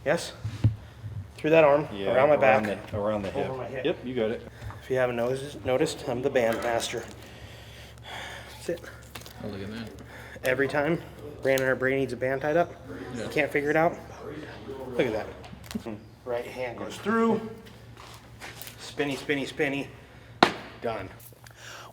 Yes? Through that arm, Yeah, around my back, around the hip. over my hip. Yep, you got it. If you haven't noticed, I'm the band master. That's it. Oh, look at that. Every time Brandon or Brady needs a band tied up, you can't figure it out. Look at that. Right hand goes through. Spinny, spinny, spinny. Done.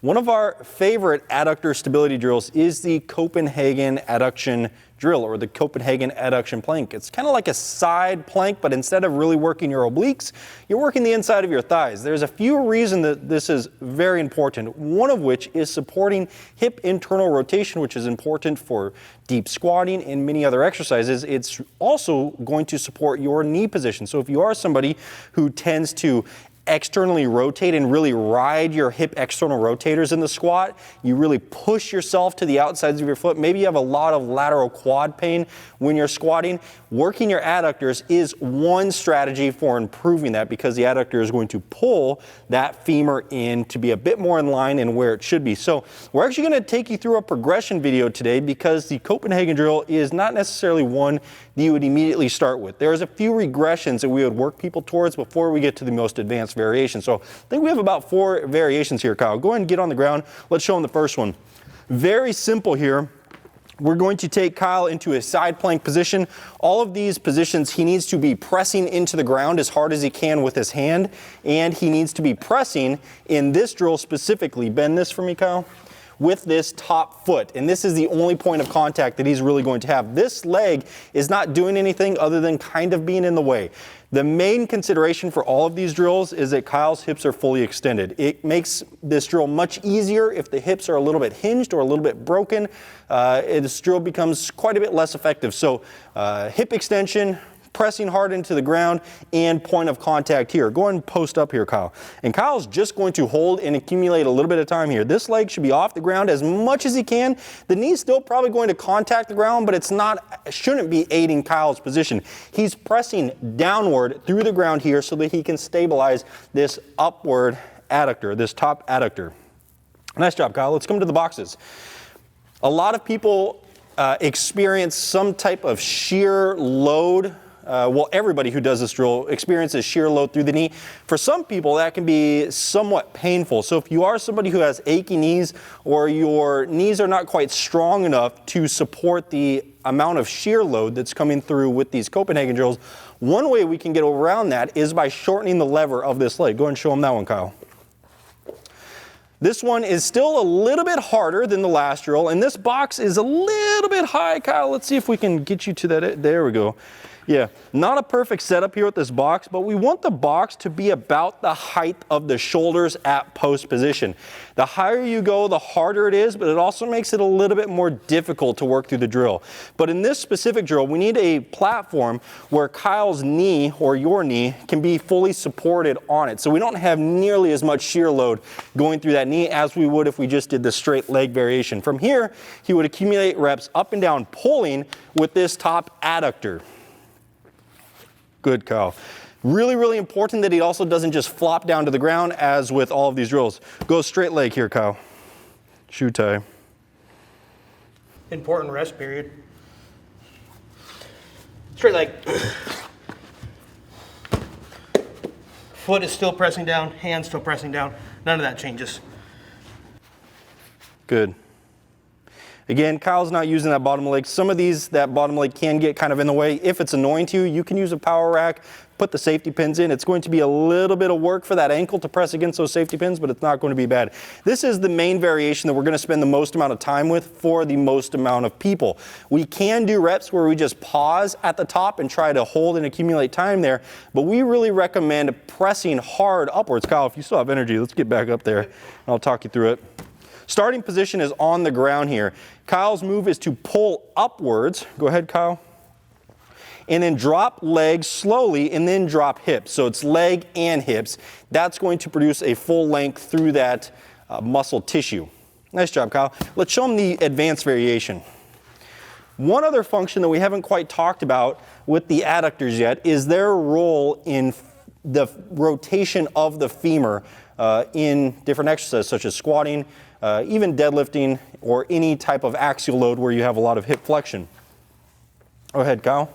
One of our favorite adductor stability drills is the Copenhagen adduction drill, or the Copenhagen adduction plank. It's kind of like a side plank, but instead of really working your obliques, you're working the inside of your thighs. There's a few reasons that this is very important, one of which is supporting hip internal rotation, which is important for deep squatting and many other exercises. It's also going to support your knee position. So if you are somebody who tends to externally rotate and really ride your hip external rotators in the squat, you really push yourself to the outsides of your foot. Maybe you have a lot of lateral quad pain when you're squatting. Working your adductors is one strategy for improving that, because the adductor is going to pull that femur in to be a bit more in line and where it should be. So we're actually going to take you through a progression video today, because the Copenhagen drill is not necessarily one that you would immediately start with. There's a few regressions that we would work people towards before we get to the most advanced variation. So I think we have about 4 variations here, Kyle. Go ahead and get on the ground. Let's show them the first one. Very simple here. We're going to take Kyle into a side plank position. All of these positions, he needs to be pressing into the ground as hard as he can with his hand, and he needs to be pressing in this drill specifically. Bend this for me, Kyle. With this top foot, and this is the only point of contact that he's really going to have. This leg is not doing anything other than kind of being in the way. The main consideration for all of these drills is that Kyle's hips are fully extended. It makes this drill much easier if the hips are a little bit hinged or a little bit broken. This drill becomes quite a bit less effective. So hip extension, pressing hard into the ground, and point of contact here. Go ahead and post up here, Kyle. And Kyle's just going to hold and accumulate a little bit of time here. This leg should be off the ground as much as he can. The knee's still probably going to contact the ground, but shouldn't be aiding Kyle's position. He's pressing downward through the ground here so that he can stabilize this upward adductor, this top adductor. Nice job, Kyle. Let's come to the boxes. A lot of people experience some type of shear load. Well, everybody who does this drill experiences shear load through the knee. For some people, that can be somewhat painful. So if you are somebody who has achy knees, or your knees are not quite strong enough to support the amount of shear load that's coming through with these Copenhagen drills, one way we can get around that is by shortening the lever of this leg. Go ahead and show them that one, Kyle. This one is still a little bit harder than the last drill, and this box is a little bit high, Kyle. Let's see if we can get you to that. There we go. Yeah, not a perfect setup here with this box, but we want the box to be about the height of the shoulders at post position. The higher you go, the harder it is, but it also makes it a little bit more difficult to work through the drill. But in this specific drill, we need a platform where Kyle's knee, or your knee, can be fully supported on it. So we don't have nearly as much shear load going through that knee as we would if we just did the straight leg variation. From here, he would accumulate reps up and down pulling with this top adductor. Good, Kyle. Really, really important that he also doesn't just flop down to the ground as with all of these drills. Go straight leg here, Kyle. Shoe tie. Important rest period. Straight leg. Foot is still pressing down, hand still pressing down. None of that changes. Good. Again, Kyle's not using that bottom leg. Some of these, that bottom leg can get kind of in the way. If it's annoying to you, you can use a power rack, put the safety pins in. It's going to be a little bit of work for that ankle to press against those safety pins, but it's not going to be bad. This is the main variation that we're going to spend the most amount of time with for the most amount of people. We can do reps where we just pause at the top and try to hold and accumulate time there, but we really recommend pressing hard upwards. Kyle, if you still have energy, let's get back up there and I'll talk you through it. Starting position is on the ground here. Kyle's move is to pull upwards. Go ahead, Kyle. And then drop legs slowly and then drop hips. So it's leg and hips. That's going to produce a full length through that muscle tissue. Nice job, Kyle. Let's show them the advanced variation. One other function that we haven't quite talked about with the adductors yet is their role in the rotation of the femur in different exercises such as squatting, even deadlifting, or any type of axial load where you have a lot of hip flexion. Go ahead, Kyle.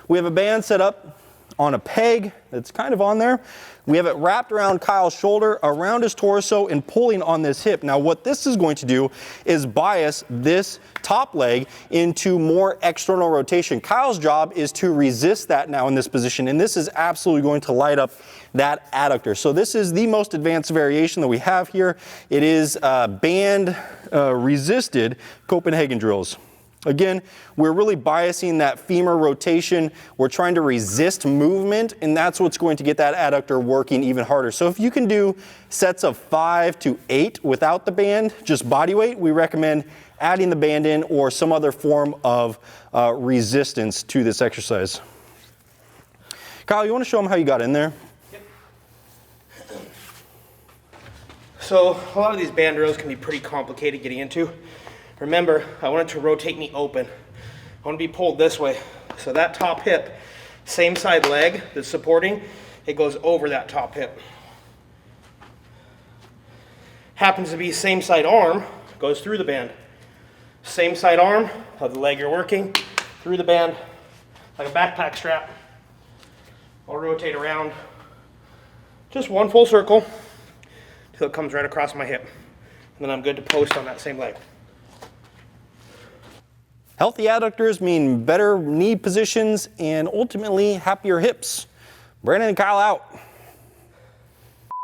We have a band set up on a peg that's kind of on there. We have it wrapped around Kyle's shoulder, around his torso, and pulling on this hip. Now what this is going to do is bias this top leg into more external rotation. Kyle's job is to resist that now in this position, and this is absolutely going to light up that adductor. So this is the most advanced variation that we have here. It is band resisted Copenhagen drills. Again, we're really biasing that femur rotation. We're trying to resist movement, and that's what's going to get that adductor working even harder. So if you can do sets of 5 to 8 without the band, just body weight, we recommend adding the band in or some other form of resistance to this exercise. Kyle, you want to show them how you got in there? Yep. So a lot of these band drills can be pretty complicated getting into. Remember, I want it to rotate me open. I want to be pulled this way. So that top hip, same side leg that's supporting, it goes over that top hip. Happens to be same side arm, goes through the band. Same side arm of the leg you're working, through the band, like a backpack strap. I'll rotate around just one full circle until it comes right across my hip. And then I'm good to post on that same leg. Healthy adductors mean better knee positions and ultimately happier hips. Brandon and Kyle out.